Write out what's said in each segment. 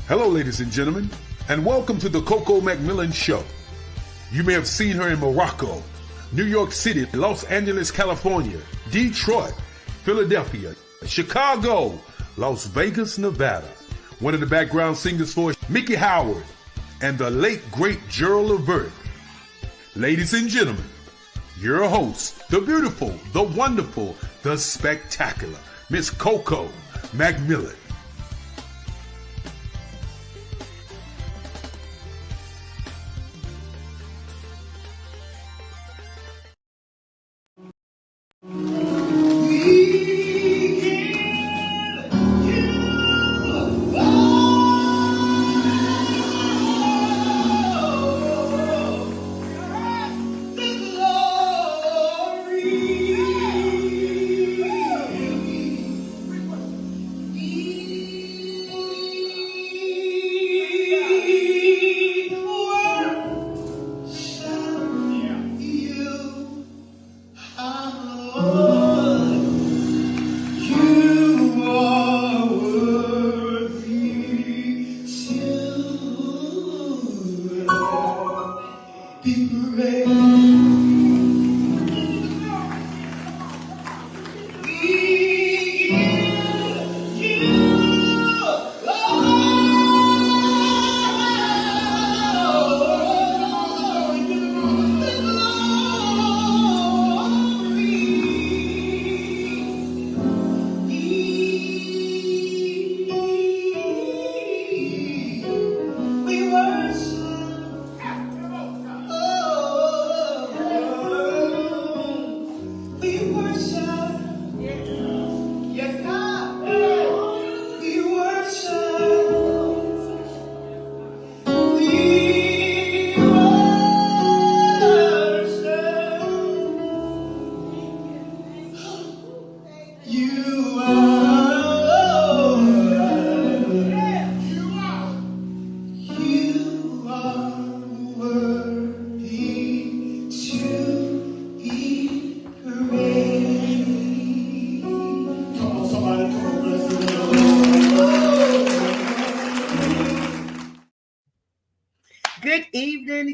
Hello, ladies and gentlemen, and welcome to the Coco McMillan Show. You may have seen her in Morocco, New York City, Los Angeles, California, Detroit, Philadelphia, Chicago, Las Vegas, Nevada. One of the background singers for Mickey Howard and the late, great Gerald Levert. Ladies and gentlemen, your host, the beautiful, the wonderful, the spectacular, Miss Coco McMillan.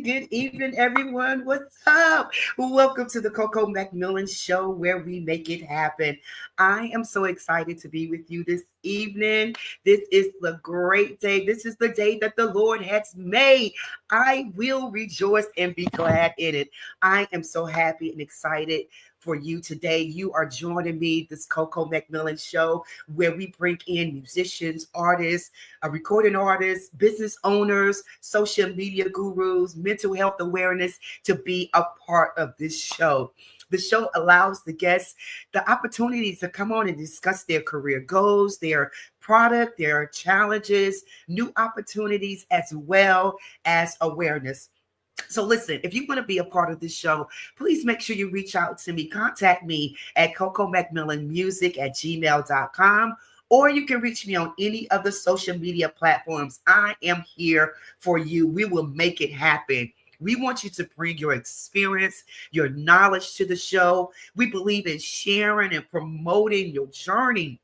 Good evening, everyone. What's up? Welcome to the Coco McMillan Show, where we make it happen. I am so excited to be with you this evening. This is the great day. This is the day that the Lord has made. I will rejoice and be glad in it. I am so happy and excited for you today. You are joining me, this Coco McMillan Show, where we bring in musicians, artists, recording artists, business owners, social media gurus, mental health awareness to be a part of this show. The show allows the guests the opportunity to come on and discuss their career goals, their product, their challenges, new opportunities, as well as awareness. So listen, if you want to be a part of this show, please make sure you reach out to me. Contact me at cocomcmillanmusic@gmail.com, or you can reach me on any of the social media platforms. I am here for you. We will make it happen. We want you to bring your experience, your knowledge to the show. We believe in sharing and promoting your journey.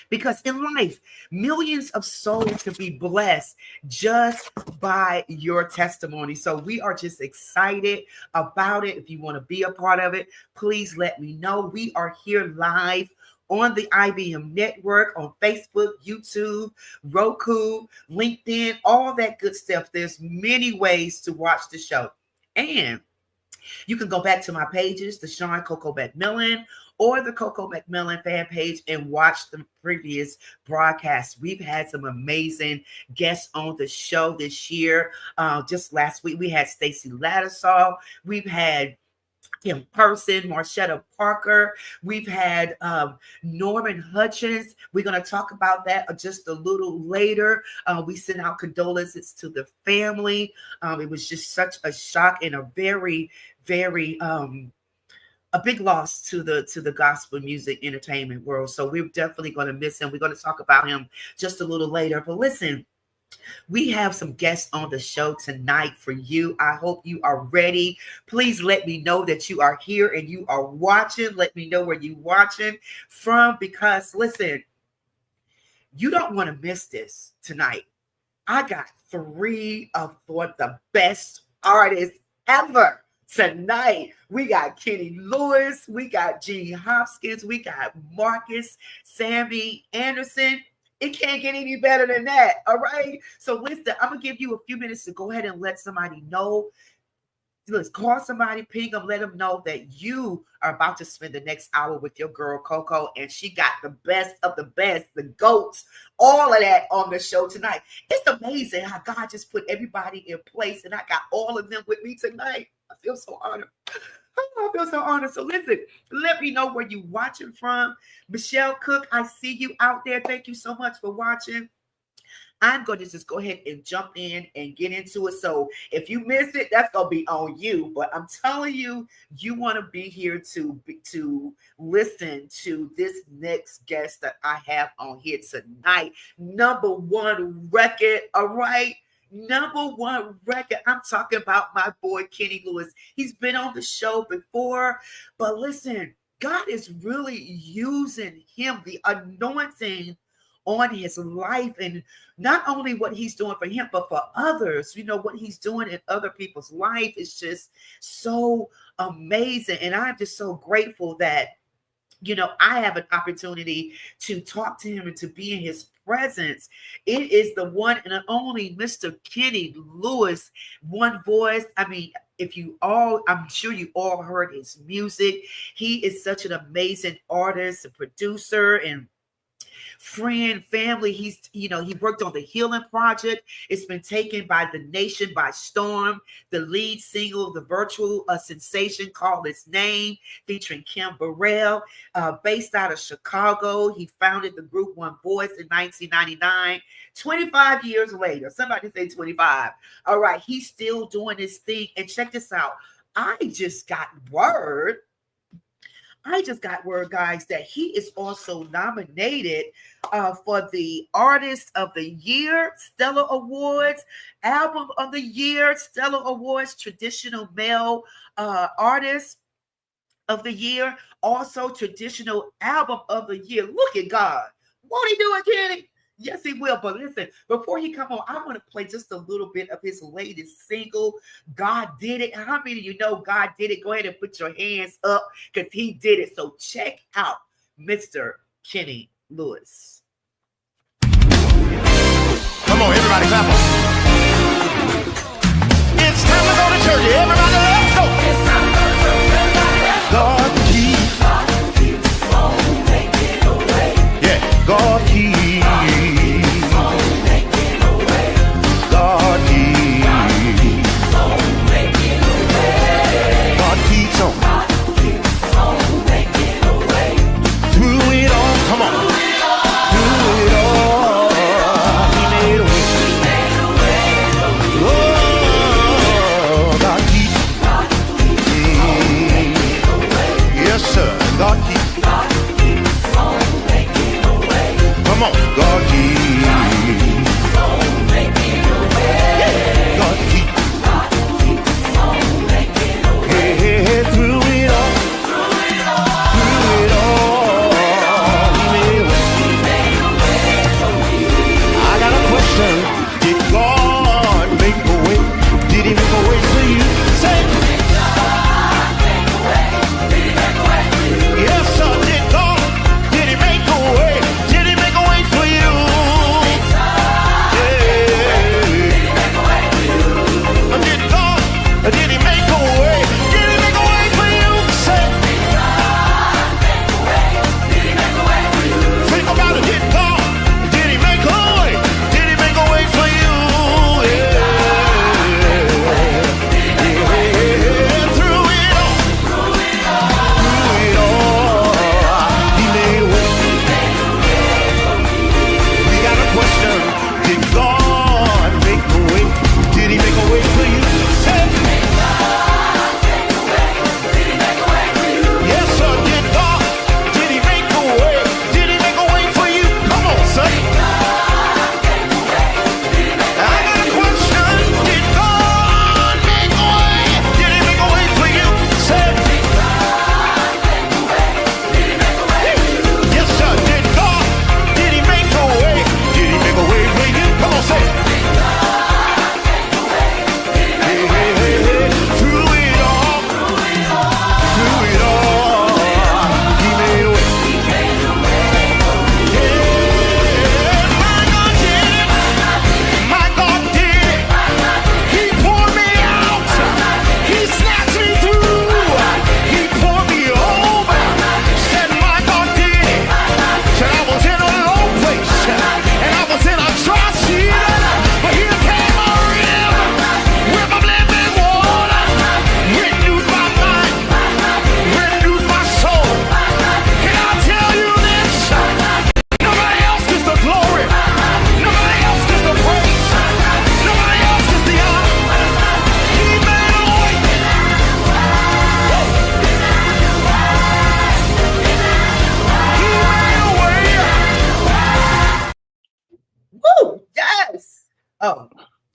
Because in life, millions of souls can be blessed just by your testimony. So we are just excited about it. If you want to be a part of it, please let me know. We are here live on the IBM network, on Facebook, YouTube, Roku, LinkedIn, all that good stuff. There's many ways to watch the show. And you can go back to my pages, the Sean Coco McMillan or the Coco McMillan fan page, and watch the previous broadcasts. We've had some amazing guests on the show this year. Just last week, we had Stacey Lattisaw. We've had in person, Marshetta Parker. We've had Norman Hutchins. We're going to talk about that just a little later. We sent out condolences to the family. It was just such a shock and a very a big loss to the gospel music entertainment world. So we're definitely going to miss him. We're going to talk about him just a little later. But listen, we have some guests on the show tonight for you. I hope you are ready. Please let me know that you are here and you are watching. Let me know where you're watching from, because listen, you don't want to miss this tonight. I got three of the best artists ever tonight. We got Kenny Lewis, we got Gene Hopkins, we got Marcus Sammy Anderson. It can't get any better than that. All right. So listen, I'm gonna give you a few minutes to go ahead and let somebody know. Let's call somebody, ping them, let them know that you are about to spend the next hour with your girl Coco, and she got the best of the best, the GOATs, all of that on the show tonight. It's amazing how God just put everybody in place, and I got all of them with me tonight. I feel so honored. I feel so honored. So listen, let me know where you're watching from. Michelle Cook, I see you out there. Thank you so much for watching. I'm going to just go ahead and jump in and get into it. So if you missed it, that's going to be on you. But I'm telling you, you want to be here to listen to this next guest that I have on here tonight. Number one record, all right? Number one record. I'm talking about my boy, Kenny Lewis. He's been on the show before, but listen, God is really using him, the anointing on his life, and not only what he's doing for him, but for others. You know, what he's doing in other people's life is just so amazing. And I'm just so grateful that, you know, I have an opportunity to talk to him and to be in his presence. It is the one and only Mr. Kenny Lewis, one voice. I mean, I'm sure you all heard his music. He is such an amazing artist, a producer, and friend, family. He worked on the Healing Project. It's been taken by the nation by storm. The lead single, the virtual sensation called His Name, featuring Kim Burrell, based out of Chicago. He founded the group One Voice in 1999. 25 years later, somebody say 25. All right, he's still doing his thing. And check this out. I just got word, guys, that he is also nominated for the Artist of the Year, Stellar Awards, Album of the Year, Stellar Awards, Traditional Male Artist of the Year, also Traditional Album of the Year. Look at God. Won't he do it, Kenny? Yes, he will. But listen, before he come on, I want to play just a little bit of his latest single, God Did It. How many of you know God did it? Go ahead and put your hands up because he did it. So check out Mr. Kenny Lewis. Come on, everybody clap on. It's time to go to church. Everybody, let's go. It's time to go to church. Everybody, let's go. God keeps on making a way. Yeah, God keeps on making a way. God keeps on making a way. God keeps on making a way. Through it all, come on. Through it all, He made a way. Oh, God keeps on making a way. Yes, sir. God keeps on making a way. Come on, God keeps on making a way. God keeps on making a way. Hey, through it all, through it all, He made a way. I got a question. Did God make a way? Did He make a way for you? Say, yes, sir. Did He make a way? Did He make a way for you?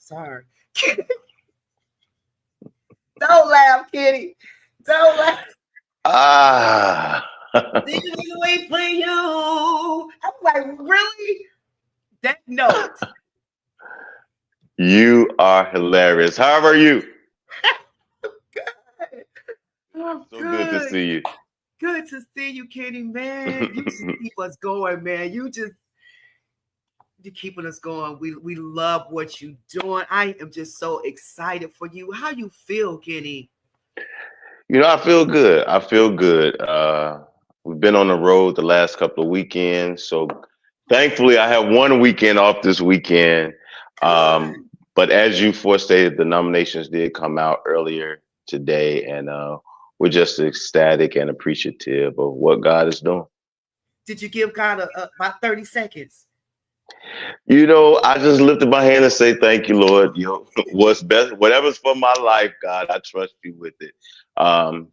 Sorry. Don't laugh, Kitty. Don't laugh. Ah. Leaving wait for you. I'm like, really? That note. You are hilarious. How are you? Good. Oh, So good to good. see you. Good to see you, Kenny, man. You just keep us going, man. You keeping us going. We love what you doing. I am just so excited for you. How you feel, Kenny? I feel good. I feel good. We've been on the road the last couple of weekends, so thankfully I have one weekend off this weekend. Good. But as you forestated, the nominations did come out earlier today, and we're just ecstatic and appreciative of what God is doing. Did you give God about 30 seconds? I just lifted my hand and say, "Thank you, Lord. What's best, whatever's for my life, God, I trust you with it."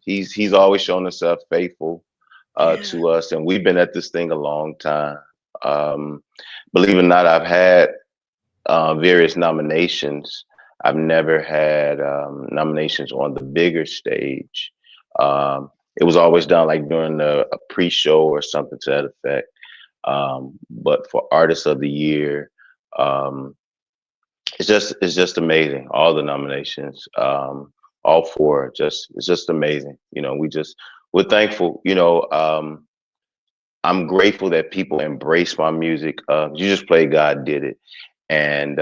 He's always shown himself faithful Yeah. to us, and we've been at this thing a long time. Um, Believe it or not, I've had various nominations. I've never had nominations on the bigger stage. It was always done like during a pre-show or something to that effect. But for Artist of the Year, um, it's just amazing. All the nominations, all four, it's just amazing. We're thankful. I'm grateful that people embrace my music. You just play God Did It, and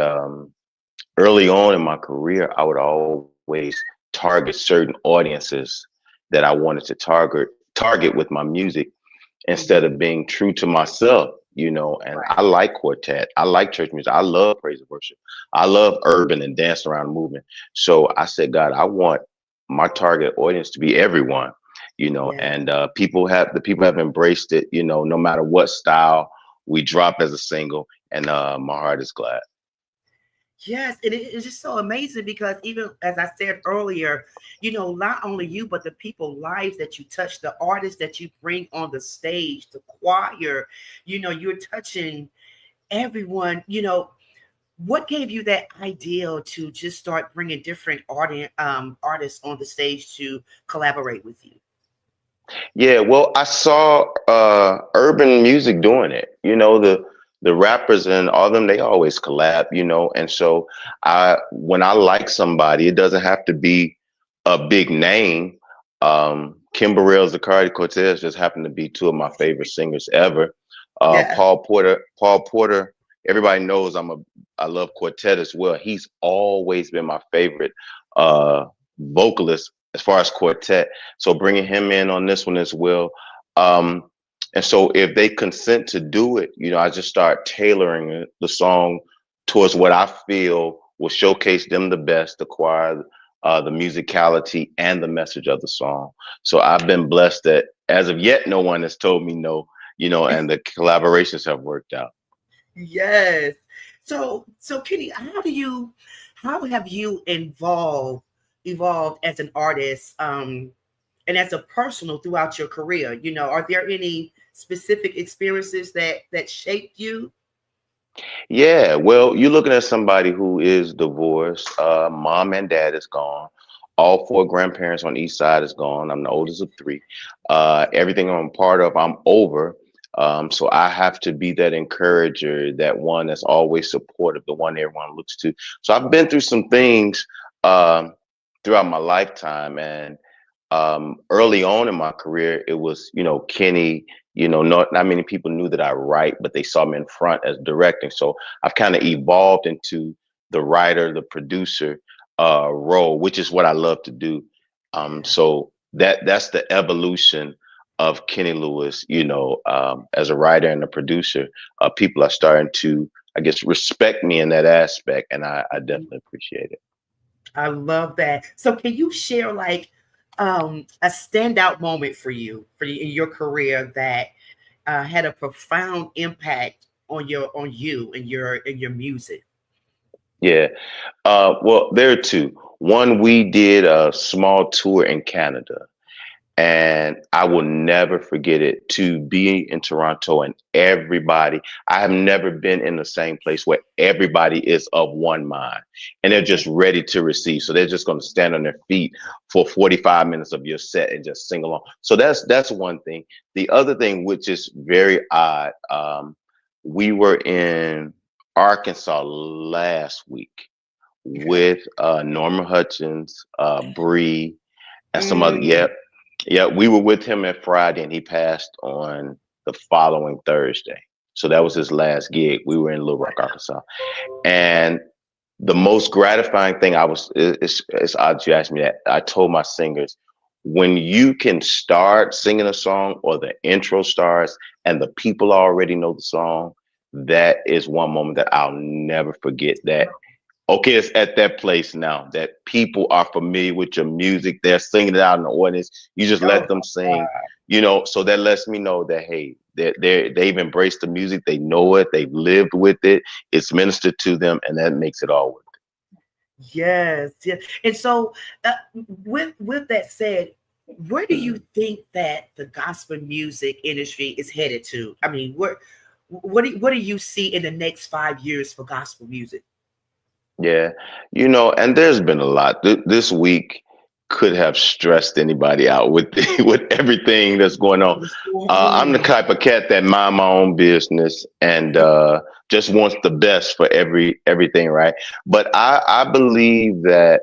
early on in my career, I would always target certain audiences that I wanted to target with my music instead Mhm. of being true to myself. And I Right. like quartet. I like church music. I love praise and worship. I love urban and dance around movement. So I said, God, I want my target audience to be everyone, Yeah. and the people have embraced it, no matter what style we drop as a single, and my heart is glad. Yes, and it's just so amazing because even as I said earlier, not only you, but the people lives that you touch, the artists that you bring on the stage, the choir, you're touching everyone. What gave you that idea to just start bringing different artists on the stage to collaborate with you? Yeah, well, I saw urban music doing it. The rappers and all them, they always collab. And so when I like somebody, it doesn't have to be a big name. Kim Burrell's Zacardi Cortez just happen to be two of my favorite singers ever. Yeah, Paul Porter, everybody knows I love quartet as well. He's always been my favorite uh vocalist as far as quartet. So bringing him in on this one as well. Um, and so if they consent to do it, I just start tailoring the song towards what I feel will showcase them the best, the choir, the musicality, and the message of the song. So I've been blessed that as of yet, no one has told me no, and the collaborations have worked out. yes. So Kenny, how have you evolved as an artist, and as a personal throughout your career? Are there any specific experiences that shaped you? Yeah, well, you're looking at somebody who is divorced. Mom and dad is gone. All four grandparents on each side is gone. I'm the oldest of three. Everything I'm part of, I'm over. So I have to be that encourager, that one that's always supportive, the one everyone looks to. So I've been through some things um, throughout my lifetime, and early on in my career, it was, Kenny. Not many people knew that I write, but they saw me in front as directing. So I've kind of evolved into the writer, the producer role, which is what I love to do. Yeah. So that's the evolution of Kenny Lewis, as a writer and a producer. People are starting to, I guess, respect me in that aspect, and I definitely appreciate it. I love that. So can you share like a standout moment for you in your career that had a profound impact on you and your music? Yeah. Well, there are two. One, we did a small tour in Canada, And I will never forget it, to be in Toronto and everybody, I have never been in the same place where everybody is of one mind and they're just ready to receive. So they're just going to stand on their feet for 45 minutes of your set and just sing along. So that's one thing. The other thing, which is very odd, we were in Arkansas last week with Norma Hutchins, Bree, and some other. Mm. Yeah, we were with him at Friday, and he passed on the following Thursday. So that was his last gig. We were in Little Rock, Arkansas, and the most gratifying thing it's odd you asked me that. I told my singers, when you can start singing a song or the intro starts and the people already know the song, that is one moment that I'll never forget. That okay, it's at that place now that people are familiar with your music. They're singing it out in the audience. You just let them sing, so that lets me know that, hey, they've embraced the music. They know it. They've lived with it. It's ministered to them, and that makes it all worth it. Yes, yes. And so, with that said, where do you think that the gospel music industry is headed to? I mean, what do you see in the next 5 years for gospel music? Yeah, and there's been a lot. This week could have stressed anybody out with with everything that's going on. I'm the type of cat that mind my own business and just wants the best for everything, right? But I believe that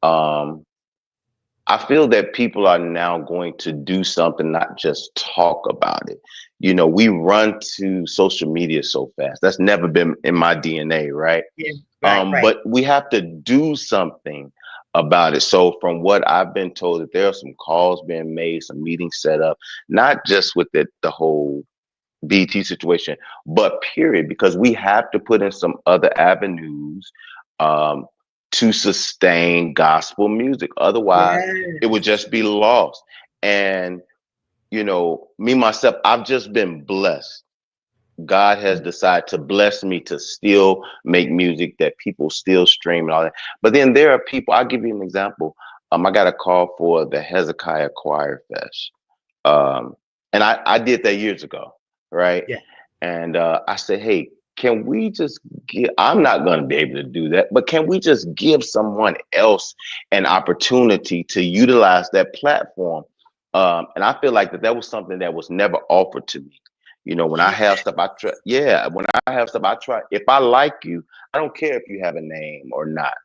I feel that people are now going to do something, not just talk about it. We run to social media so fast. That's never been in my DNA, right? Yeah, right. But we have to do something about it. So from what I've been told, that there are some calls being made, some meetings set up, not just with the whole BT situation, but period, because we have to put in some other avenues um, to sustain gospel music. Otherwise, it would Yes. just be lost. And, me, myself, I've just been blessed. God has decided to bless me to still make music that people still stream and all that. But then there are people, I'll give you an example. I got a call for the Hezekiah Choir Fest. And I did that years ago, right? Yeah. And I said, hey, can we just I'm not going to be able to do that, but can we just give someone else an opportunity to utilize that platform? And I feel like that was something that was never offered to me. When I have stuff, I try. Yeah, when I have stuff, I try. If I like you, I don't care if you have a name or not.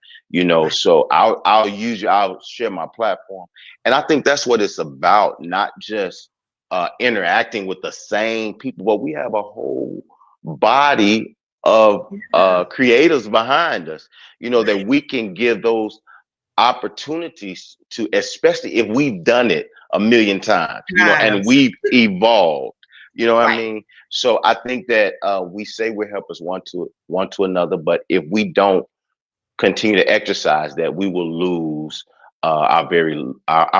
So I'll use you. I'll share my platform, and I think that's what it's about. Not just interacting with the same people, but we have a whole body of creators behind us. That we can give those opportunities to, especially if we've done it a million times. And we've evolved. You know what I mean? So I think that we say we're helpers one to another, but if we don't continue to exercise that, we will lose our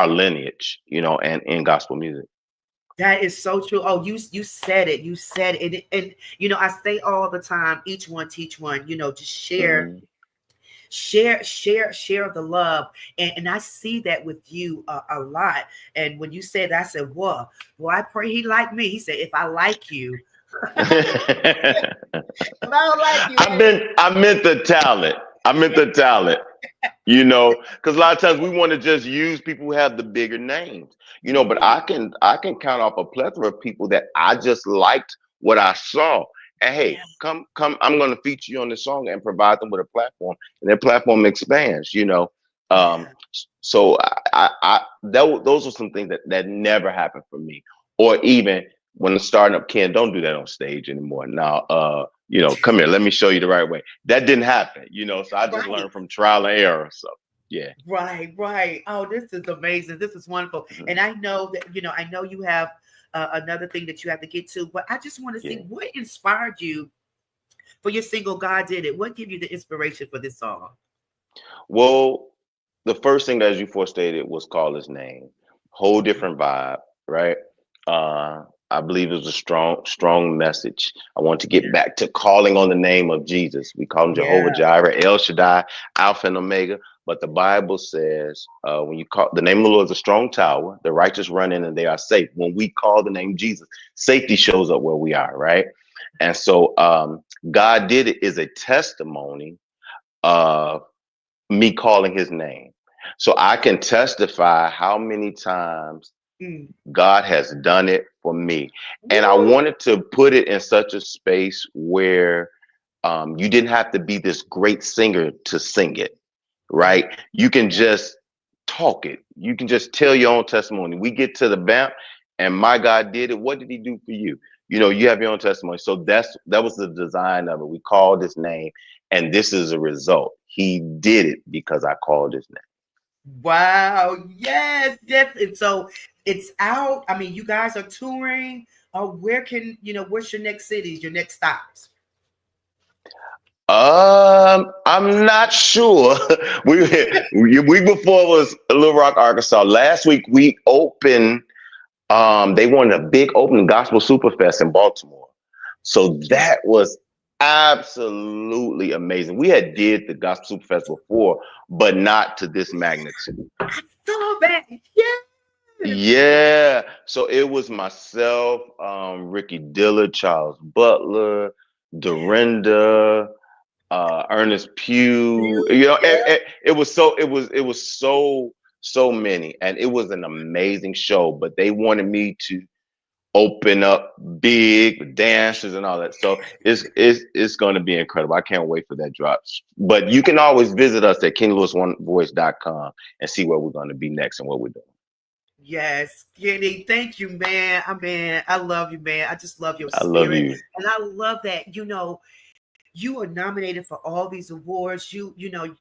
lineage, and in gospel music. That is so true. Oh, you said it. You said it. And I say all the time, each one teach one. Just share. Share the love, and I see that with you a lot. And when you said that, I said, "Whoa, well, I pray he like me." He said, "If I like you, if I don't like you." I meant the talent. Because a lot of times we want to just use people who have the bigger names. But I can count off a plethora of people that I just liked what I saw. And hey, come, I'm going to feature you on this song and provide them with a platform, and their platform expands. So those are some things that never happened for me. Or even when starting up, Ken, don't do that on stage anymore. Now, come here, let me show you the right way. That didn't happen. So I just learned from trial and error. So yeah. Right. Oh, this is amazing. This is wonderful. And I know that I know you have another thing that you have to get to, but I just want to see what inspired you for your single "God Did It." What gave you the inspiration for this song? Well, the first thing that, as you forestated, was Call His Name. Whole different vibe, right? I believe it was a strong message. I want to get back to calling on the name of Jesus. We call him Jehovah Jireh, El Shaddai, Alpha and Omega. But the Bible says, when you call the name of the Lord is a strong tower, the righteous run in and they are safe. When we call the name Jesus, safety shows up where we are, right? And so God did it is a testimony of me calling his name. So I can testify how many times Mm. God has done it for me. And I Woo. wanted to put it in such a space where you didn't have to be this great singer to sing it, Yeah. right? You can Yeah. just talk it. You can just tell your own testimony. We get to the vamp and my God did it. What did he do for you? You know, you have your own testimony. So that was the design of it. We called his name and this is a result. He did it because I called his name. Wow. Yes. Yes. And so it's out. I mean, you guys are touring. Where can what's your next cities, your next stops? I'm not sure. Week before was Little Rock, Arkansas. Last week we opened. They wanted a big opening Gospel Superfest in Baltimore, so that was absolutely amazing. We had did the Gospel Superfest before, but not to this magnitude. I saw that. Yes. Yeah, so it was myself, Ricky Dillard, Charles Butler, Dorinda, Ernest Pugh. You know, Yeah. it was so many, and it was an amazing show. But they wanted me to open up big with dancers and all that. So it's going to be incredible. I can't wait for that drop. But you can always visit us at KingLewisOneVoice.com and see where we're going to be next and what we're doing. Yes, Kenny, thank you, man. I love you, man. I just love your I love spirit. you. And I love that, you are nominated for all these awards. The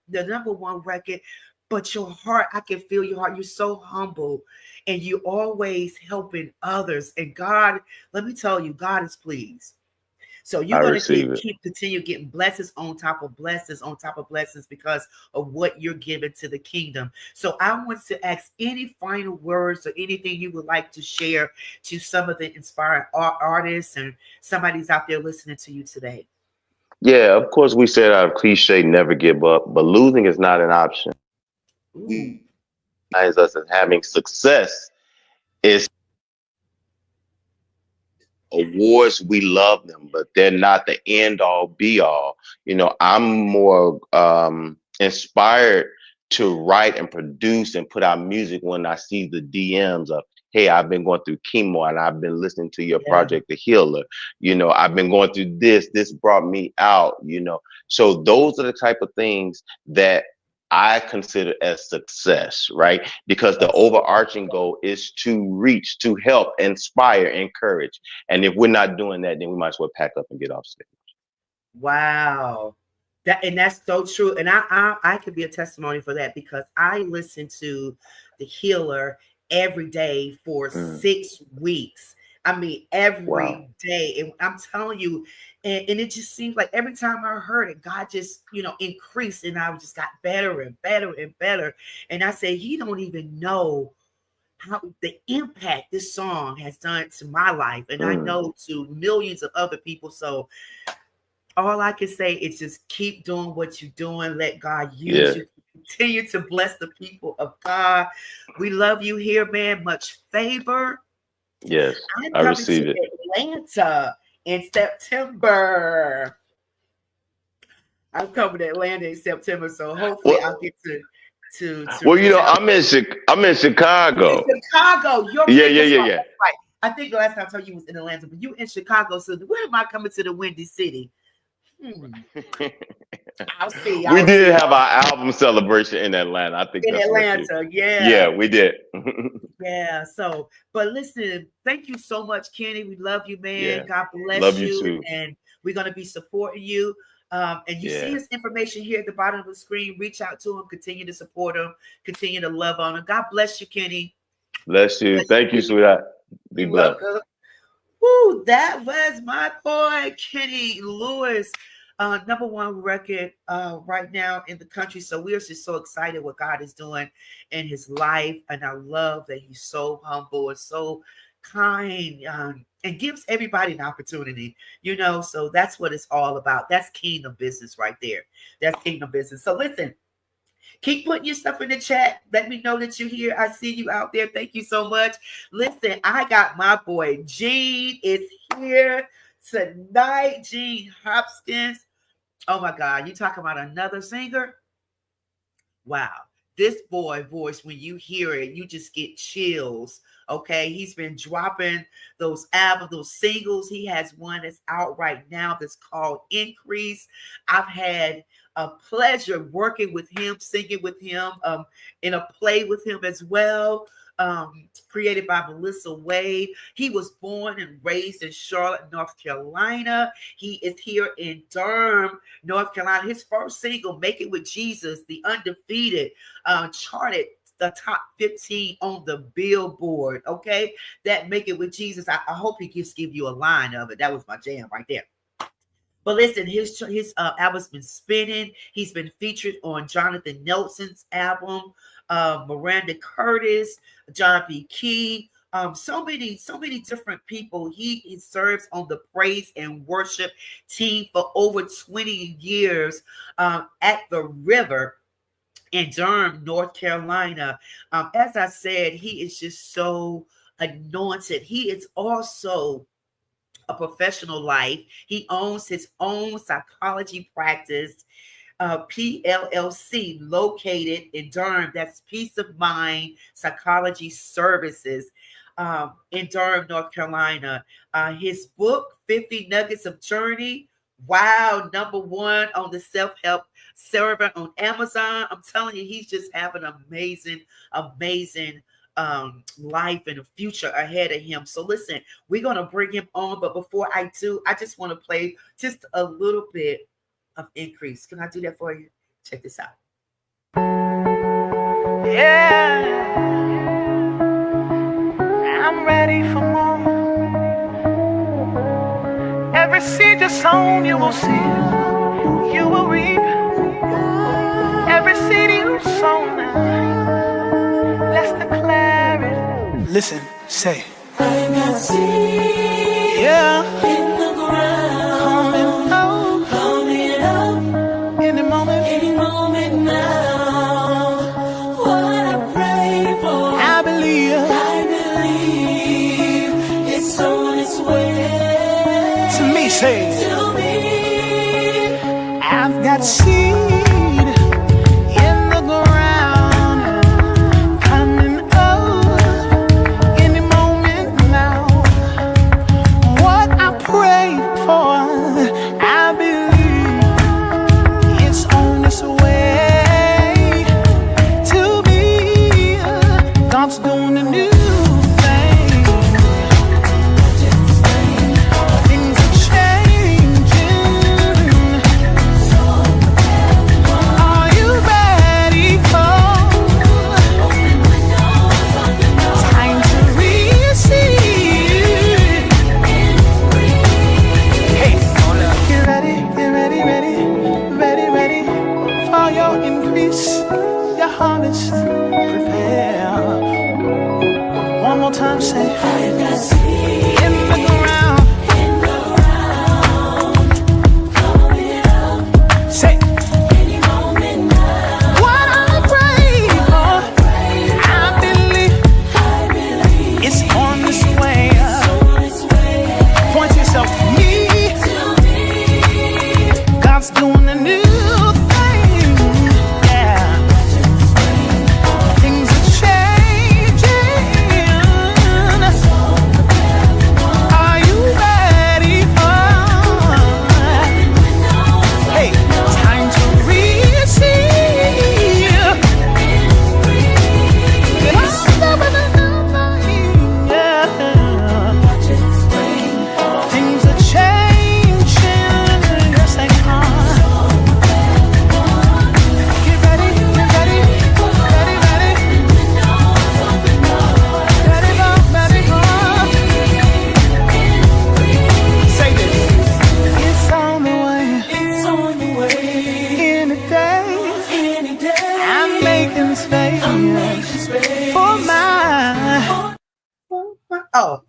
#1 record, but your heart, I can feel your heart. You're so humble and you always helping others. And God, let me tell you, God is pleased. So I you're going to receive it. continue getting blessings on top of blessings on top of blessings because of what you're giving to the kingdom. So I want to ask any final words or anything you would like to share to some of the inspiring artists and somebody's out there listening to you today. Yeah, of course, we said our cliche, never give up, but losing is not an option. Ooh, Us as having success is yes. awards. We love them, but they're not the end all be all. You know, I'm more inspired to write and produce and put out music when I see the DMs of, hey, I've been going through chemo and I've been listening to your Yeah. project, The Healer. You know, I've been going through this brought me out, you know. So those are the type of things that I consider as success, right? Because the Yes. overarching goal is to reach, to help, inspire, encourage. And if we're not doing that, then we might as well pack up and get off stage. Wow. That's so true. And I could be a testimony for that because I listened to The Healer every day for Mm, 6 weeks. I mean, wow. every day. And I'm telling you, and it just seems like every time I heard it, God just, increased and I just got better and better and better. And I say, He don't even know how the impact this song has done to my life. And I Mm, know to millions of other people. So all I can say is just keep doing what you're doing. Let God use yeah. you. Continue to bless the people of God. We love you here, man. Much favor. Yes. I'm I coming receive to it. Atlanta in September. I'm coming to Atlanta in September, so hopefully I'll Well, get to well, you know, tell I'm in you in Chicago. Chicago. Yeah, yeah, yeah, That's yeah. right. I think the last time I told you was in Atlanta, but you in Chicago. So where am I coming to the Windy City? I'll see. We I'll did see. have our album celebration in Atlanta. I think In that's what you. Atlanta. Yeah, Yeah. we did. Yeah. So, but listen, thank you so much, Kenny. We love you, man. Yeah. God Love bless you you. too. And we're going to be supporting you. And you see Yeah. his information here at the bottom of the screen. Reach out to him, continue to support him, continue to love on him. God bless you, Kenny. Bless you. Bless Thank you, you. sweetheart. Be You're blessed. welcome. Woo, that was my boy, Kenny Lewis. #1 record right now in the country. So we're just so excited what God is doing in his life. And I love that he's so humble and so kind and gives everybody an opportunity, so that's what it's all about. That's kingdom business right there. That's kingdom business. So listen, Keep putting your stuff in the chat. Let me know that you're here. I see you out there. Thank you so much. Listen, I got my boy Gene is here tonight. Gene Hopkins. Oh my God, you talking about another singer? Wow. This boy voice, when you hear it, you just get chills. Okay. He's been dropping those albums, those singles. He has one that's out right now that's called Increase. I've had a pleasure working with him, singing with him, in a play with him as well. Created by Melissa Wade. He was born and raised in Charlotte, North Carolina. He is here in Durham, North Carolina. His first single, Make It With Jesus, the undefeated, charted the top 15 on the Billboard. Okay, that Make It With Jesus. I hope he just give you a line of it. That was my jam right there. But listen, his album's been spinning. He's been featured on Jonathan Nelson's album, Miranda Curtis, John B. Key, so many different people. He serves on the praise and worship team for over 20 years at the River in Durham, North Carolina. As I said, he is just so anointed. He is also a professional life. He owns his own psychology practice, PLLC, located in Durham. That's Peace of Mind Psychology Services in Durham, North Carolina. His book, 50 Nuggets of Journey, wow, #1 on the self-help server on Amazon. I'm telling you, he's just having an amazing life and a future ahead of him. So listen, we're going to bring him on. But before I do, I just want to play just a little bit of Increase. Can I do that for you? Check this out. Yeah, I'm ready for more. Every seed you sown, you will see, you will reap. Every seed you sown, let's declare it. Listen, say, I got seed, yeah, in the ground, coming up, any moment now. What I pray for, I believe it's on its way. To me, say, to me, I've got seed. Oh.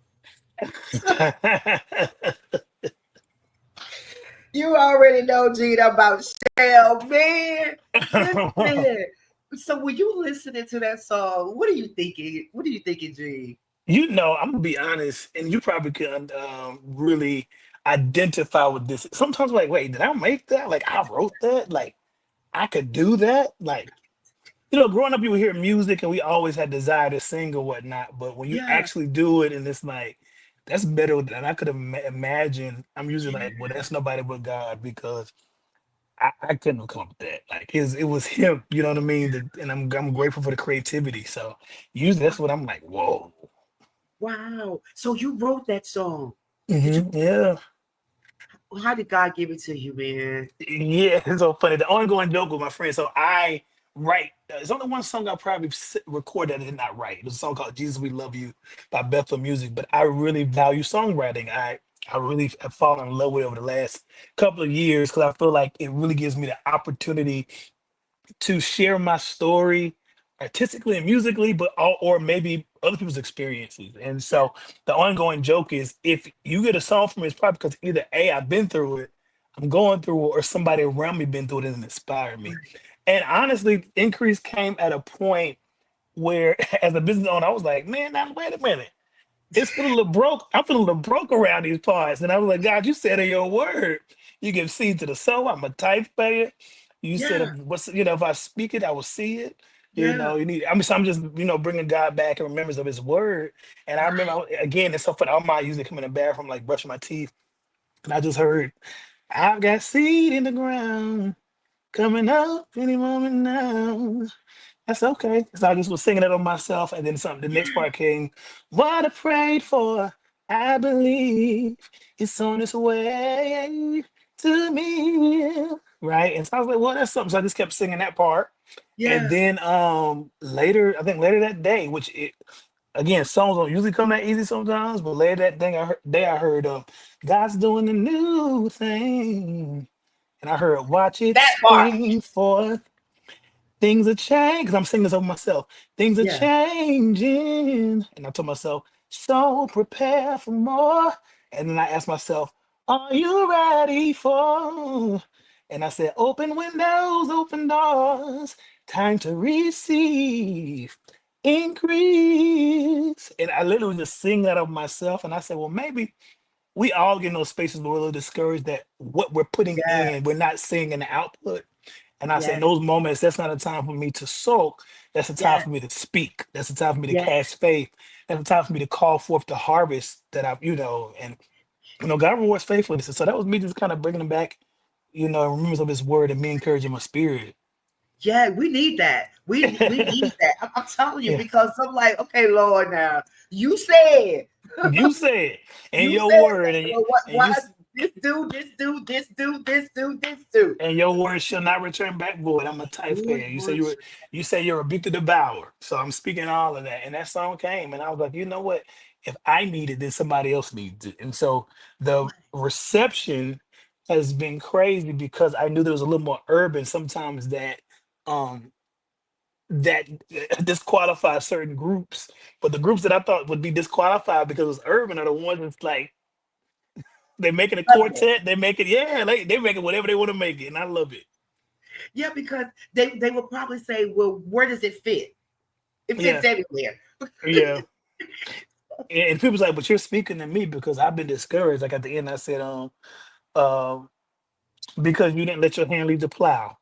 You already know, Gene, about Shell, man. Listen, So when you listening to that song, what are you thinking? What are you thinking, G? I'm gonna be honest, and you probably can really identify with this. Sometimes, like, wait, did I make that? Like, I wrote that. Like, I could do that. Like, growing up, you would hear music, and we always had desire to sing or whatnot. But when you Yeah, actually do it, and it's like that's better than I could have imagined. I'm usually yeah. like, well, that's nobody but God because I couldn't have come up with that. Like, it was Him. You know what I mean? And I'm grateful for the creativity. So usually that's what I'm like, whoa. Wow. So you wrote that song. Did you? Yeah. How did God give it to you, man? Yeah, it's so funny. The ongoing joke with my friend. So I write. There's only one song I probably recorded that I did not write. It was a song called "Jesus We Love You" by Bethel Music. But I really value songwriting. I really have fallen in love with it over the last couple of years because I feel like it really gives me the opportunity to share my story artistically and musically, but all, or maybe other people's experiences. And Yeah, so the ongoing joke is if you get a song from me, it's probably because either A, I've been through it, I'm going through it, or somebody around me been through it and inspired me. right. And honestly, increase came at a point where as a business owner, I was like, man, now wait a minute. It's feeling a little broke. I'm feeling a little broke around these parts. And I was like, God, you said in your word, you give seed to the sower. I'm a tithe payer. You said, Yeah, if I speak it, I will see it. yeah. So I'm just, bringing God back in remembrance of his word. And I remember, Right. again, it's so funny. I might usually come in the bathroom, like brushing my teeth. And I just heard, I've got seed in the ground coming up any moment now. That's okay. So I just was singing it on myself, and then something. The next part came. What I prayed for, I believe it's on its way to me. Right, and so I was like, "Well, that's something." So I just kept singing that part, and Yeah, then later, I think later that day, again, songs don't usually come that easy sometimes, but later that day I heard God's doing a new thing, and I heard, "Watch it that part. spring forth." Things are changing because I'm singing this over myself. Things are Yeah. changing. And I told myself, so prepare for more. And then I asked myself, are you ready for? And I said, open windows, open doors, time to receive increase. And I literally just sing that of myself. And I said, well, maybe we all get in those spaces where we're a little discouraged that what we're putting Yeah, in, we're not seeing in the output. And I said, in yeah, those moments, that's not a time for me to sulk. That's a time yeah, for me to speak. That's a time for me to yeah. cast faith. That's a time for me to call forth the harvest that and God rewards faithfulness. And so that was me just kind of bringing them back, remembrance of his word and me encouraging my spirit. Yeah, we need that. We need that. I'm telling you Yeah. because I'm like, okay, Lord, now you said, You said in you your said word, that. and, So what? and Why you this do, this do, this do, this do, this do? and your word shall not return back void. I'm a type Your fan. words. You say you're a big to devour. So I'm speaking all of that. And that song came and I was like, you know what? If I need it, then somebody else needs it. And so the reception has been crazy because I knew there was a little more urban sometimes um that disqualifies certain groups. But the groups that I thought would be disqualified because it was urban are the ones that's like they're making a quartet, they make it, yeah, they make it whatever they want to make it. And I love it. Yeah, because they will probably say, well, where does it fit? It fits Yeah. everywhere. Yeah. And people's like, but you're speaking to me because I've been discouraged. Like at the end, I said, um, because you didn't let your hand leave the plow,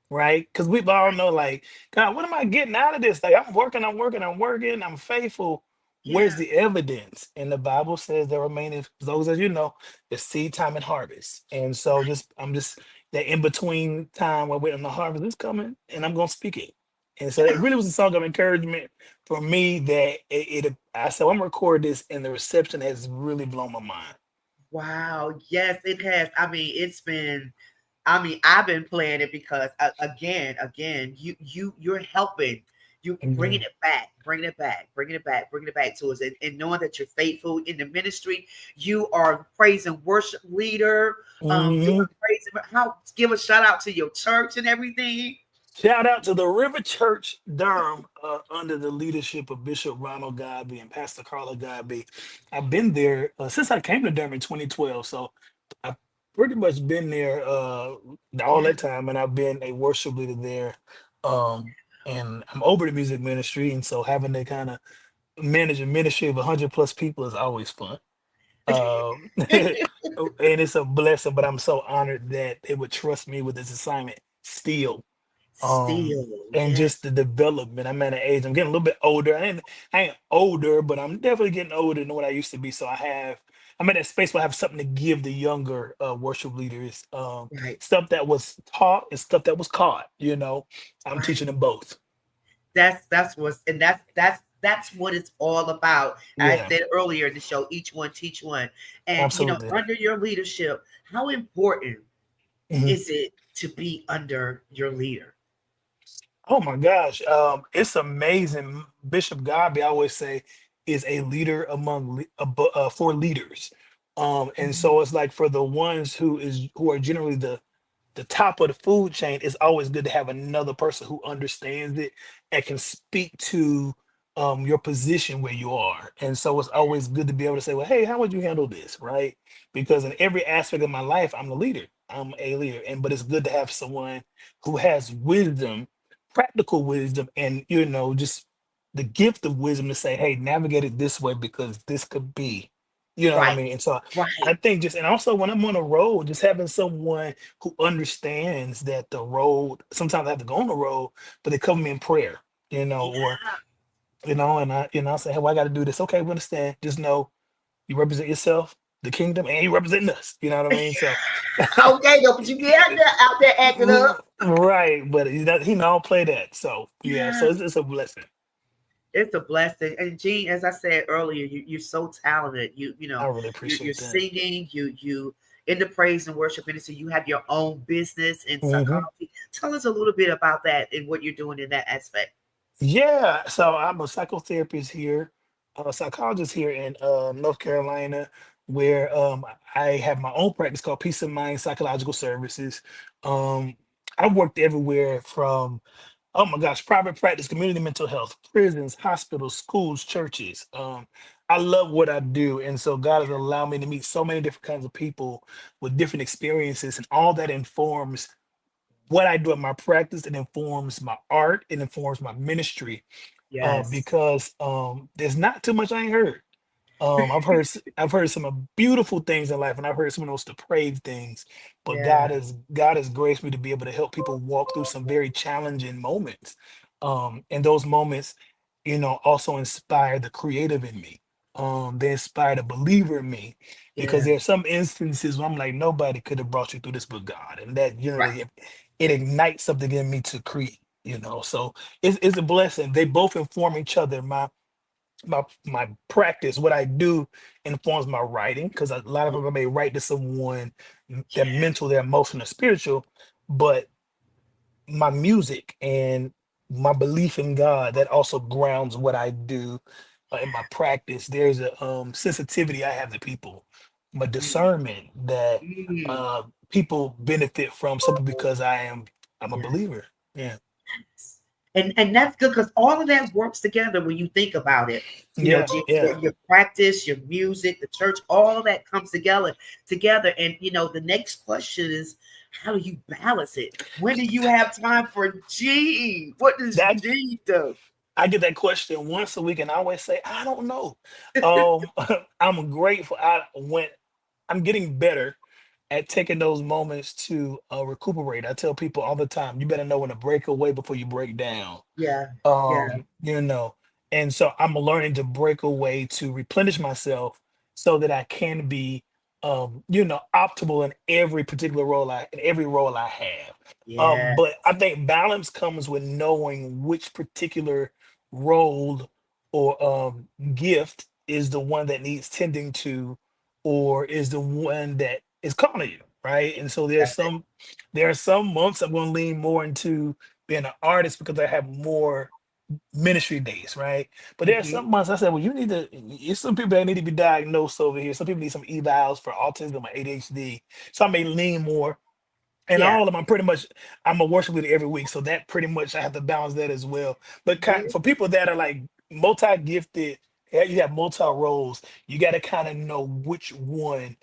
right? Because we all know, like, God, what am I getting out of this? Like, I'm working, I'm working, I'm working, I'm faithful. Where's Yeah. the evidence? And the Bible says there remain those, as you know, the seed time and harvest. And so I'm just that in between time where we're in the harvest is coming, and I'm gonna speak it. And so it really was a song of encouragement for me that I said, well, I'm gonna record this, and the reception has really blown my mind. Wow. Yes, it has. I mean, it's been. I mean, I've been playing it because again, you're helping, you bringing Yeah. it back, bringing it back, bringing it back, bringing it back to us, and knowing that you're faithful in the ministry. You are praise and worship leader. You Mhm. are praising. How give a shout out to your church and everything. Shout out to the River Church Durham under the leadership of Bishop Ronald Godby and Pastor Carla Godby. I've been there since I came to Durham in 2012. So I've pretty much been there all Yeah. that time, and I've been a worship leader there. and I'm over the music ministry, and so having to kind of manage a ministry of 100 plus people is always fun. And it's a blessing, but I'm so honored that they would trust me with this assignment still. Still, And yeah, just the development. I'm at an age, I'm getting a little bit older. I ain't older, but I'm definitely getting older than what I used to be. So I'm in that space where I have something to give the younger worship leaders. right, Stuff that was taught and stuff that was caught, I'm teaching right. them both. That's what's and that's what it's all about. I Yeah, said earlier in the show, each one teach one. And absolutely. under your leadership, how important Mhm. is it to be under your leader? Oh my gosh, it's amazing. Bishop Godby, I always say, is a leader for leaders. And Mhm. so it's like for the ones who are generally the top of the food chain, it's always good to have another person who understands it and can speak to your position where you are. And so it's always good to be able to say, well, hey, how would you handle this? Right? Because in every aspect of my life, I'm the leader. I'm a leader. And but it's good to have someone who has wisdom, practical wisdom, and just the gift of wisdom to say, hey, navigate it this way because this could be. You know what I Right, mean? And so I right. think and also when I'm on a road, just having someone who understands that the road, sometimes I have to go on the road, but they cover me in prayer, or, Yeah. and I say, hey, well, I got to do this. Okay, we understand. Just know you represent yourself, the kingdom, and you represent us. You know what I mean? So, Okay, though, but you be out there acting up. right. But he don't play that. So, yeah. So Yeah. it's a blessing. It's a blessing. And Gene, as I said earlier, you're so talented. I really You're appreciate that. singing, you in the praise and worship industry, you have your own business in Hmm. psychology. Tell us a little bit about that and what you're doing in that aspect. Yeah, so I'm a psychotherapist here, a psychologist here in North Carolina, where I have my own practice called Peace of Mind Psychological Services. Um, I've worked everywhere from, oh my gosh, private practice, community mental health, prisons, hospitals, schools, churches. I love what I do, and so God has allowed me to meet so many different kinds of people with different experiences, and all that informs what I do in my practice. It informs my art. It informs my ministry Yes. because there's not too much I ain't heard. I've heard some beautiful things in life, and I've heard some of the most depraved things. But Yeah. God has graced me to be able to help people walk through some very challenging moments. And those moments, also inspire the creative in me. They inspire the believer in me, because Yeah. there are some instances where I'm like, nobody could have brought you through this but God, and that Right. it ignites something in me to create. So it's a blessing. They both inform each other. My practice, what I do, informs my writing, because a lot of them I may write to someone, their mental, their emotional, spiritual, but my music and my belief in God, that also grounds what I do in my practice. There's a sensitivity I have to people, my Mm, discernment that mm, people benefit from simply because I'm a yeah. believer. Yeah, And that's good because all of that works together when you think about it. yeah, yeah. Your practice, your music, the church, all that comes together. And the next question is, how do you balance it? When do you have time for G? What does That G do? I get that question once a week, and I always say, I don't know. Um, I'm grateful. I'm getting better at taking those moments to recuperate. I tell people all the time, you better know when to break away before you break down. Yeah, yeah, um you know and so I'm learning to break away to replenish myself so that I can be optimal in every role I have. yeah, But I think balance comes with knowing which particular role or gift is the one that needs tending to, or is the one that is calling you, right? And so that's it. there are some months I'm going to lean more into being an artist because I have more ministry days, right? But there are Mhm. some months I said, well, it's some people that need to be diagnosed over here. Some people need some evals for autism or ADHD. So I may lean more. And Yeah, all of them, I'm a worship leader every week. So that pretty much, I have to balance that as well. But yeah, for people that are like multi-gifted you have multi roles. You got to kind of know which one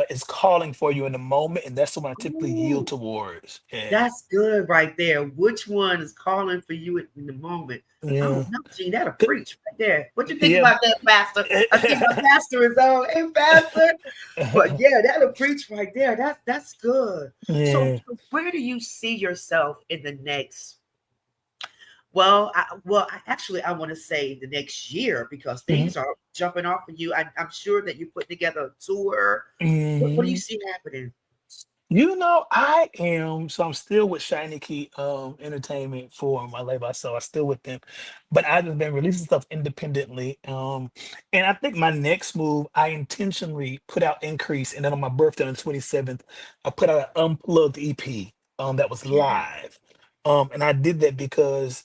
is calling for you in the moment, and that's the one I typically yield Ooh, towards. Yeah, that's good right there. Which one is calling for you in the moment? I yeah, don't know, Gene. That'll preach right there. What you think yeah. about that, Pastor? I see my pastor is on. Hey, Pastor. But yeah, that'll preach right there. That's good. So, Yeah. where do you see yourself in the next? Well, I want to say the next year because Mhm. things are jumping off of you. I'm sure that you put together a tour. What do you Mhm. see happening? I am. So I'm still with Shiny Key Entertainment for my label. So I'm still with them, but I've just been releasing stuff independently. And I think my next move, I intentionally put out Increase, and then on my birthday on the 27th, I put out an unplugged EP that was Yeah, live. And I did that because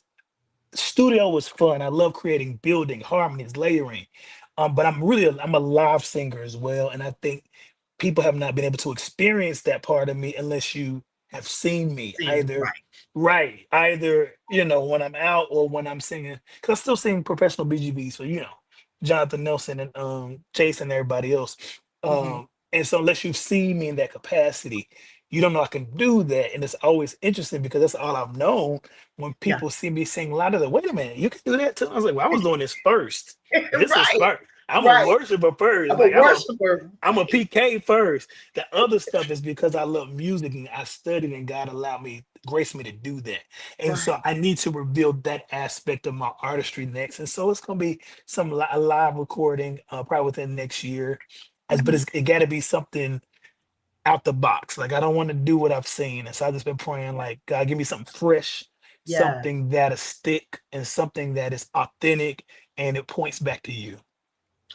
studio was fun. I love creating building, harmonies, layering. But I'm a live singer as well, and I think people have not been able to experience that part of me unless you have seen me sing either, right. right, either when I'm out or when I'm singing. Because I still sing professional BGV, so Jonathan Nelson and Jason and everybody else. Hmm. And so unless you've seen me in that capacity, you don't know I can do that, and it's always interesting because that's all I've known when Yeah, people see me sing live, they're like, wait a minute, you can do that too. I was like, well, I was doing this first. This was right, first. I'm a right. worshiper first. I'm a Like worshiper. I'm a Right, PK first. The other stuff is because I love music and I studied and God allowed me, graced me to do that. And so right. I need to reveal that aspect of my artistry next. And so it's gonna be a live recording probably within next year. But Mhm. it gotta be something out the box. Like I don't want to do what I've seen. And so I've just been praying, like, God, give me something fresh, Yeah. something that'll stick, and something that is authentic and it points back to you.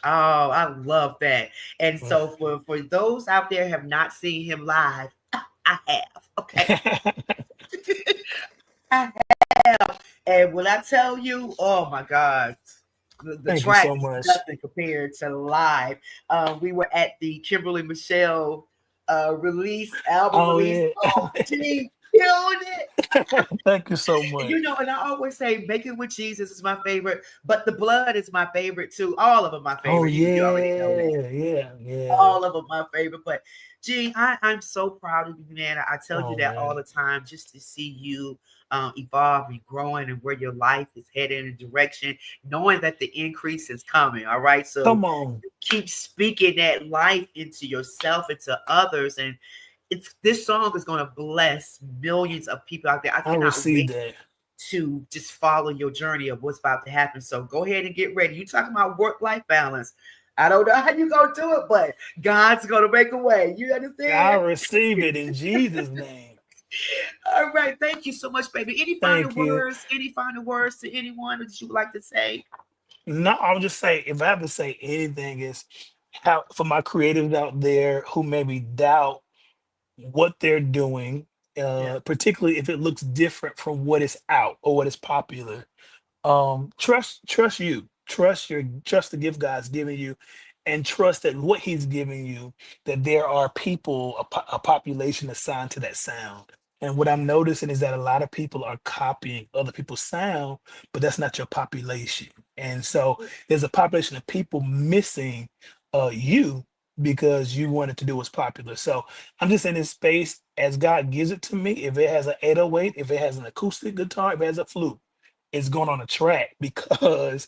Oh, I love that. And Yeah. so for those out there have not seen him live, I have. Okay. I have. And when I tell you, oh my God, the Thank you track so is much. nothing compared to live. We were at the Kimberly Michelle album Oh release. yeah. Oh, G killed it. Thank you so much. And I always say Making with Jesus is my favorite, but The Blood is my favorite too. All of them my Oh favorite. You already know that. yeah, yeah, yeah. All of them my favorite. But Gene, I'm so proud of you, man. I tell you Oh that all man. the time, just to see you evolve and growing and where your life is headed in a direction, knowing that the increase is coming. All right. So Come on. keep speaking that life into yourself, into others. And this song is going to bless millions of people out there. I I cannot received wait that. to just follow your journey of what's about to happen. So go ahead and get ready. You talking about work-life balance. I don't know how you gonna do it, but God's gonna make a way. You I understand? receive it in Jesus' name. All right. Thank you so much, baby. Any final Thank you. words? Any final words to anyone that you would like to say? No, I'll just say if I have to say anything is how for my creatives out there who maybe doubt what they're doing, Yeah. particularly if it looks different from what is out or what is popular. Trust you, trust the gift God's giving you, and trust that what He's giving you, that there are people, a population assigned to that sound. And what I'm noticing is that a lot of people are copying other people's sound, but that's not your population. And so there's a population of people missing you because you wanted to do what's popular. So I'm just in this space as God gives it to me. If it has an 808, if it has an acoustic guitar, if it has a flute, it's going on a track because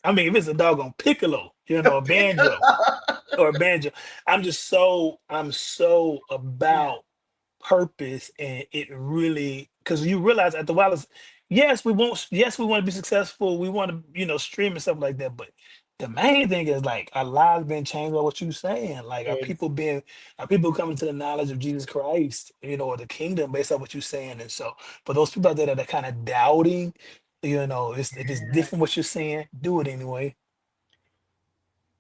I mean, if it's a doggone piccolo, a banjo or a banjo, I'm so Yeah. about purpose, and it really because you realize after a while it's yes we want to be successful, we want to stream and stuff like that, but the main thing is like our lives being changed by what you're saying, like are people coming to the knowledge of Jesus Christ, or the kingdom based on what you're saying. And so for those people out there that are kind of doubting, if it's different what you're saying, do it anyway.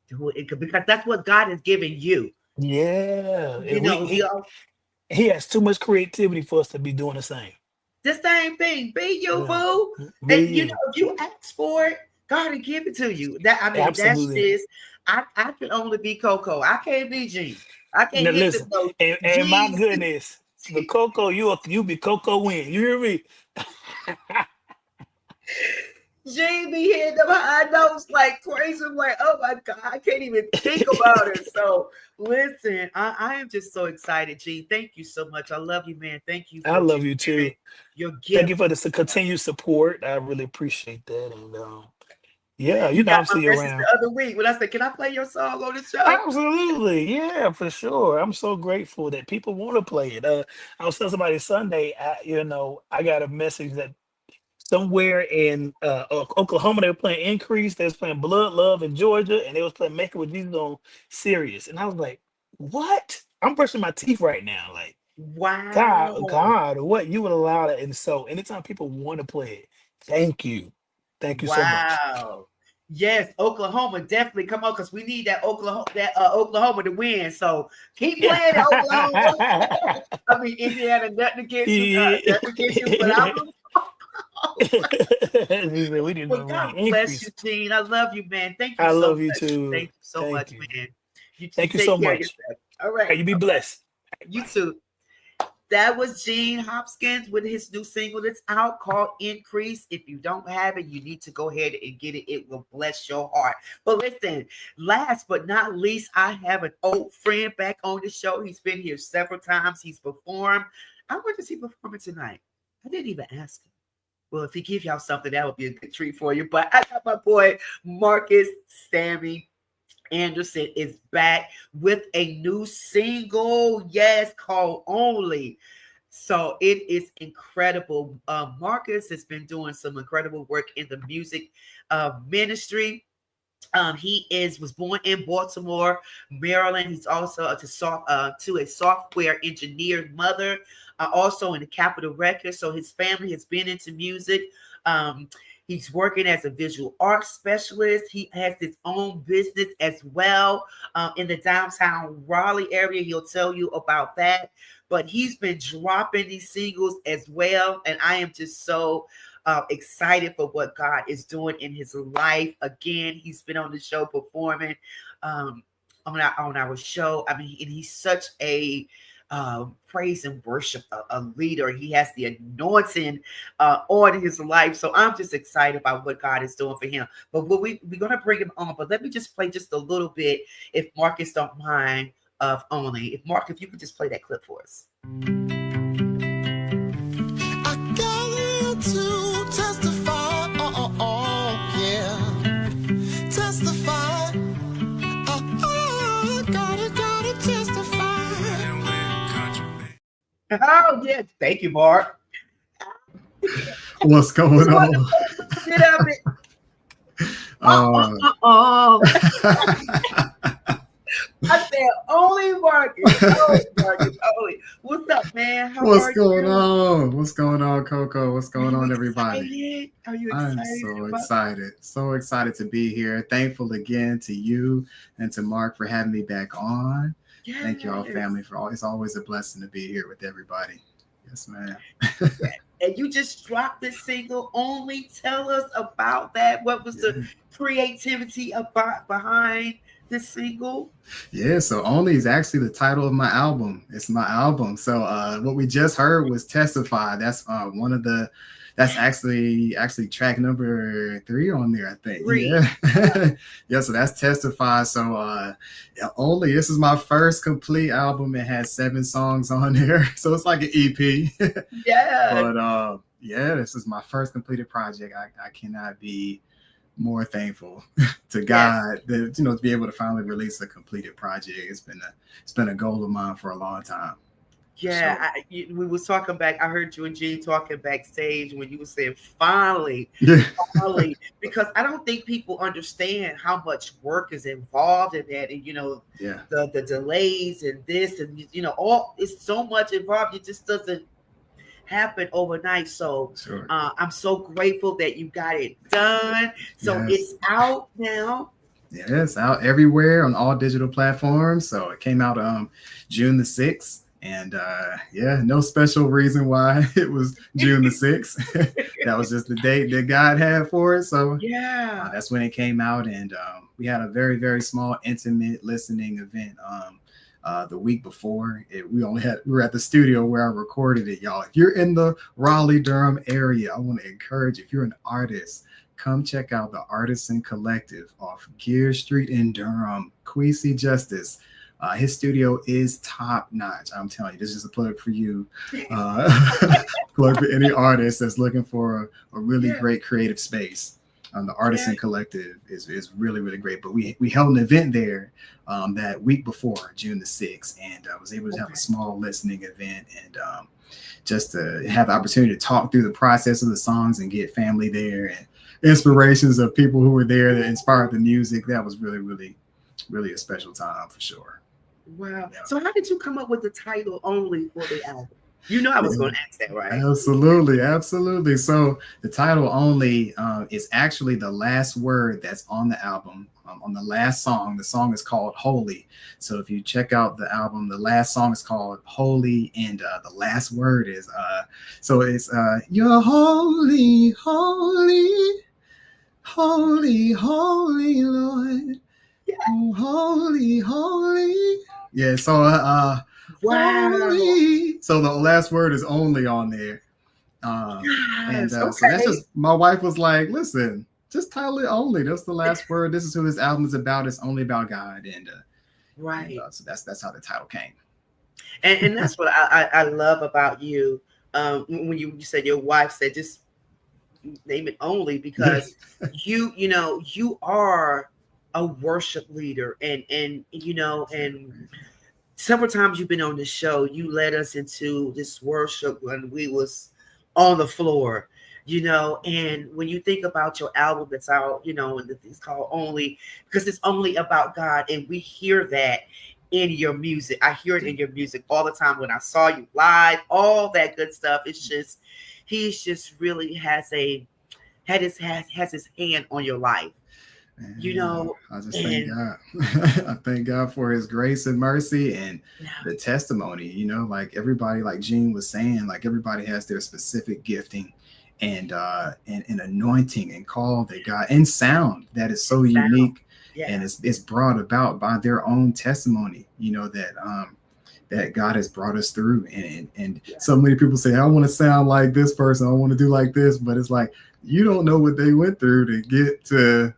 Because that's what God has given you. Yeah, You know, he he has too much creativity for us to be doing the same. the same thing. Be you, Yeah, boo. be And you. if you ask for it, God will give it to you. That's Absolutely. just I can only be Coco. I can't be G. I can't Now hit the listen, note. and my G's. goodness, the Coco, you be Coco win. You hear me? Gene be hitting them high notes like crazy. I'm like, oh my God, I can't even think about it. So listen, I am just so excited, Gene. Thank you so much. I love you, man. Thank you I for love just you giving too. your Thank you gift. for the continued support. I really appreciate that. And yeah, You got I'm my still message around. the other week when I said, can I play your song on the show? Absolutely. Yeah, for sure. I'm so grateful that people want to play it. I was telling somebody Sunday, I got a message that somewhere in Oklahoma they were playing Increase, they was playing Blood Love in Georgia, and they was playing Make It With Jesus on Sirius. And I was like, what? I'm brushing my teeth right now. Like, Wow. God, what you would allow that. And so anytime people want to play it, thank you. Thank you so much. Wow. Yes, Oklahoma definitely come on because we need that Oklahoma to win. So keep Yeah. playing it, Oklahoma. I mean Indiana, nothing against you, but I'm We need well, to God win bless you, increase. Gene. I love you, man. Thank you I so love you much. too. Thank you so Thank much, you. man. You Thank you so take care of much. yourself. All right. Hey, you be Bye-bye. blessed. You Bye. too. That was Gene Hopkins with his new single that's out called Increase. If you don't have it, you need to go ahead and get it. It will bless your heart. But listen, last but not least, I have an old friend back on the show. He's been here several times. He's performed. I went to see performing tonight. I didn't even ask him. Well, if he give y'all something, that would be a good treat for you. But I got my boy Marcus Sammy Anderson is back with a new single, yes, called Only. So it is incredible. Marcus has been doing some incredible work in the music ministry. Was born in Baltimore, Maryland. He's also to a software engineer mother, also in the Capitol Records. So his family has been into music. Um, he's working as a visual arts specialist. He has his own business as well in the downtown Raleigh area. He'll tell you about that. But he's been dropping these singles as well, and I am just so excited for what God is doing in his life. Again, he's been on the show performing on our show. I mean, and he's such a praise and worship a leader. He has the anointing on his life. So I'm just excited about what God is doing for him. But we're going to bring him on. But let me just play just a little bit, if Marcus don't mind, of Only. If you could just play that clip for us. I got to testify, yeah, testify. Gotta testify. Oh, yeah. Thank you, Mark. What's going on? Get up it. I said only Marcus. Only Marcus. Only. What's up, man? How What's are going you? on? What's going on, Coco? What's Are going you on, everybody? excited? Are you I'm excited? so excited. So excited to be here. Thankful again to you and to Mark for having me back on. Yes. Thank you all, family, it's always a blessing to be here with everybody. Yes, ma'am. And you just dropped this single. Only tell us about that. What was the creativity behind this single? Yeah, so Only is actually the title of my album. It's my album. So what we just heard was Testify. That's that's actually track number 3 on there, I think. 3. Yeah. Yeah, so that's Testify. So Only, this is my first complete album. It has 7 songs on there. So it's like an EP. Yeah. But yeah, this is my first completed project. I cannot be more thankful to God that to be able to finally release a completed project. It's been a goal of mine for a long time. Yeah, So, we was talking back. I heard you and Gene talking backstage when you were saying finally, finally, because I don't think people understand how much work is involved in that, and the delays and this and all it's so much involved. It just doesn't happen overnight. So sure. I'm so grateful that you got it done. So it's out now. Yeah, it's out everywhere on all digital platforms. So it came out June the 6th. And no special reason why it was June the 6th. That was just the date that God had for it. So that's when it came out. And we had a very, very small, intimate listening event the week before. We were at the studio where I recorded it, y'all. If you're in the Raleigh-Durham area, I want to encourage, if you're an artist, come check out the Artisan Collective off Gear Street in Durham. Queasy Justice. His studio is top notch. I'm telling you, this is a plug for you. Plug for any artist that's looking for a really great creative space. The Artisan Collective is really, really great. But we held an event there that week before, June the 6th, and I was able to have a small listening event and just to have the opportunity to talk through the process of the songs and get family there and inspirations of people who were there that inspired the music. That was really, really, really a special time for sure. Wow. Yeah. So how did you come up with the title Only for the album? You know I was going to ask that, right? Absolutely, absolutely. So the title Only is actually the last word that's on the album. On the last song, the song is called Holy. So if you check out the album, the last song is called Holy, and the last word is so it's you're holy, holy, holy, holy Lord. Yeah. Oh, holy, holy. Yeah, so wow. Holy. So the last word is only on there. So that's just, my wife was like, listen, just title it Only. That's the last word. This is who this album is about. It's only about God. And so that's how the title came. And that's what I love about you. When you said your wife said just name it Only, because you are a worship leader, and several times you've been on the show, you led us into this worship when we was on the floor, and when you think about your album that's out, and it's called Only, because it's only about God, and we hear that in your music. I hear it in your music all the time. When I saw you live, all that good stuff. It's just, he's just really has his hand on your life. I just thank God. I thank God for his grace and mercy and the testimony, like everybody, like Gene was saying, like everybody has their specific gifting and anointing and call that God, and sound that is so unique and it's brought about by their own testimony, that God has brought us through. And so many people say, I want to sound like this person, I want to do like this, but it's like, you don't know what they went through to get to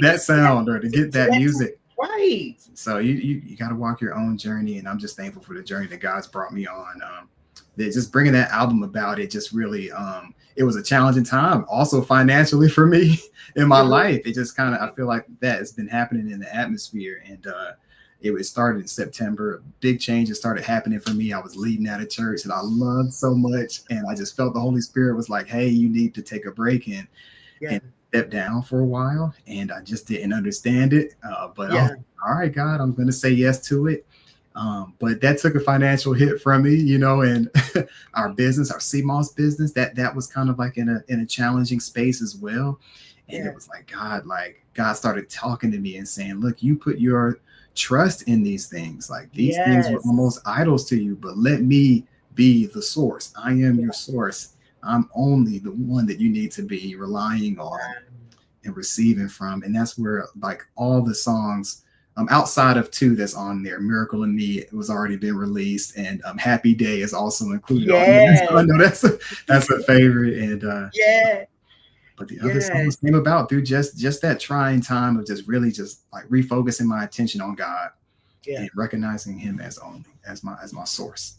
that sound or to get that music. Right. So you got to walk your own journey, and I'm just thankful for the journey that God's brought me on. That just bringing that album about, it just really it was a challenging time also financially for me in my life. It just kind of, I feel like that has been happening in the atmosphere, and it started in September. Big changes started happening for me. I was leading at a church that I loved so much, and I just felt the Holy Spirit was like, hey, you need to take a break and step down for a while. And I just didn't understand it. But I was like, all right, God, I'm going to say yes to it. But that took a financial hit from me, and our business, our CMOS business, that was kind of like in a challenging space as well. And it was like, God started talking to me and saying, look, you put your trust in these things. Like these things were almost idols to you, but let me be the source. I am your source. I'm only the one that you need to be relying on and receiving from. And that's where like all the songs outside of 2 that's on there, Miracle in Me, it was already been released, and Happy Day is also included on there. So I know that's a favorite. And but the other songs came about through just that trying time of just really just like refocusing my attention on God and recognizing him as my source.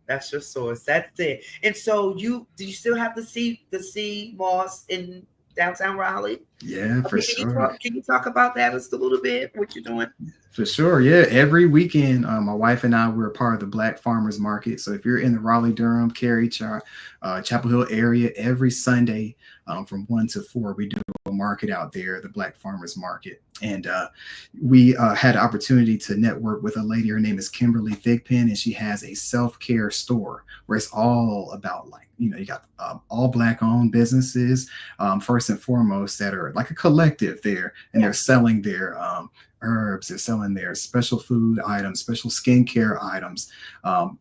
That's your source. That's it. And so do you still have the CMOS in downtown Raleigh? Yeah, for sure. Can you talk about that just a little bit? What you're doing? For sure. Yeah. Every weekend, my wife and I were part of the Black Farmers Market. So if you're in the Raleigh, Durham, Cary, Chapel Hill area, every Sunday from 1 to 4, we do a market out there, the Black Farmers Market. And we had an opportunity to network with a lady. Her name is Kimberly Thigpen, and she has a self-care store where it's all about you got all Black owned businesses, first and foremost, that are like a collective there, and they're selling their herbs, they're selling their special food items, special skincare items,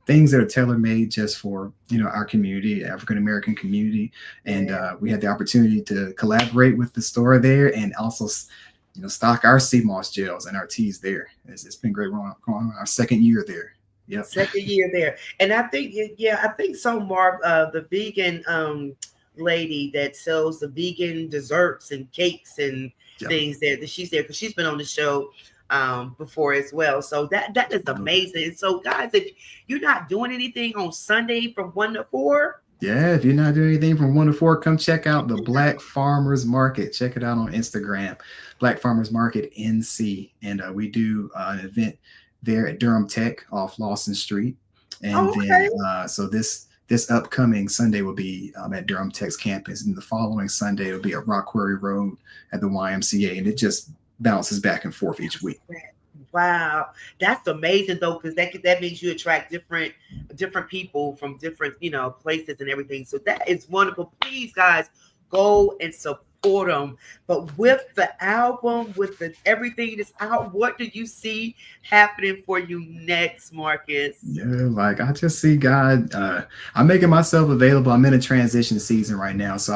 things that are tailor-made just for our community, African-American community. And we had the opportunity to collaborate with the store there and also stock our CMOS gels and our teas there. It's been great going on our second year there. Yep. Second year there. And I think so, Mark, the vegan lady that sells the vegan desserts and cakes and Yep. things that she's there, because she's been on the show before as well. So that is amazing. And so guys, if you're not doing anything on Sunday from 1 to 4, Yeah, if you're not doing anything from 1 to 4, come check out the Black Farmers Market. Check it out on Instagram, Black Farmers Market NC. And we do an event there at Durham Tech off Lawson Street. And then so this upcoming Sunday will be at Durham Tech's campus, and the following Sunday will be at Rock Quarry Road at the YMCA, and it just bounces back and forth each week. Wow, that's amazing though, because that means you attract different people from different places and everything. So that is wonderful. Please, guys, go and support them. But with the album, with everything that's out, what do you see happening for you next, Marcus? Yeah, like I just see God. I'm making myself available. I'm in a transition season right now, so